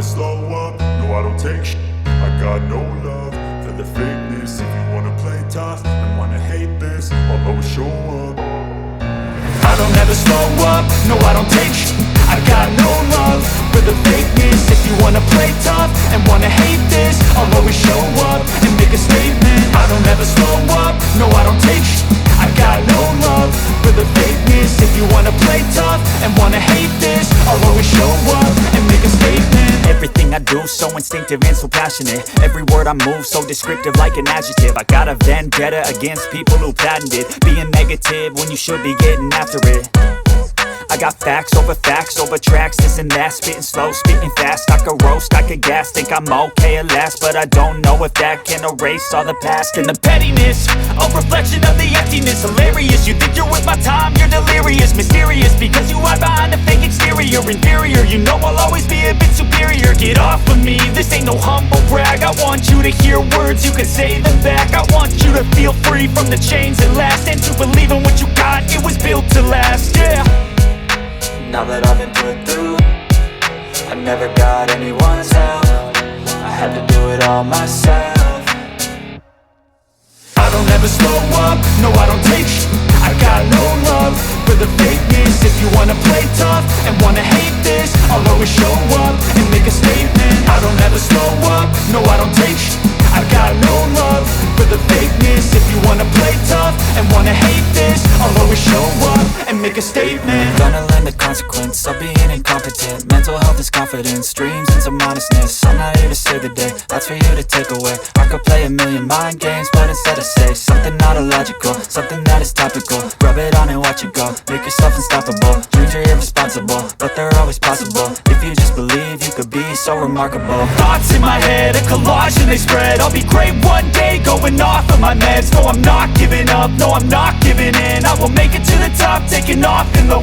never slow up, no I don't take shit. I got no love for the fakeness. If you wanna play tough and wanna hate this, I'll always show up. I don't ever slow up, no I don't take shit. I got no love for the fakeness. If you wanna play tough and wanna hate this, I'll always show up and make a statement. I don't ever slow up, no I don't take shit. I got no love for the fakeness. If you wanna play tough and wanna hate this, I'll always show up and make a statement. Everything I do so instinctive and so passionate. Every word I move so descriptive like an adjective. I got a vendetta against people who patented being negative when you should be getting after it. I got facts over tracks, this and that. Spitting slow, spitting fast. I could roast, I could gas. Think I'm okay at last, but I don't know if that can erase all the past. And the pettiness, a reflection of the emptiness. Hilarious, you think you're with my time, you're delirious. Mysterious, because you hide behind a fake exterior. Inferior, you know I'll always be a bit superior. Get off of me, this ain't no humble brag. I want you to hear words, you can say them back. I want you to feel free from the chains that last, and to believe in what you got, it was built to last, yeah. Now that I've been put through, I never got anyone's help. I had to do it all myself. I don't ever slow up, no I don't take shit. I got no love for the fakeness. If you wanna play tough and wanna hate this, I'll always show up and make a statement. I don't ever slow up, no I don't take shit. I got no love for the fakeness. If you wanna play tough and wanna hate this, I'll always show up and make a statement. Gonna learn the consequence of being incompetent. Mental health is confidence, dreams and some honestness. I'm not here to save the day, that's for you to take away. I could play a million mind games, but instead I say something not illogical, something that is topical. Rub it on and watch it go, make yourself unstoppable. Dreams are irresponsible, but they're always possible. If you just believe, you could be so remarkable. Thoughts in my head, a collage and they spread. I'll be great one day, going off of my meds. No, I'm not giving up, no, I'm not giving in. I will make it to the top, taking off in the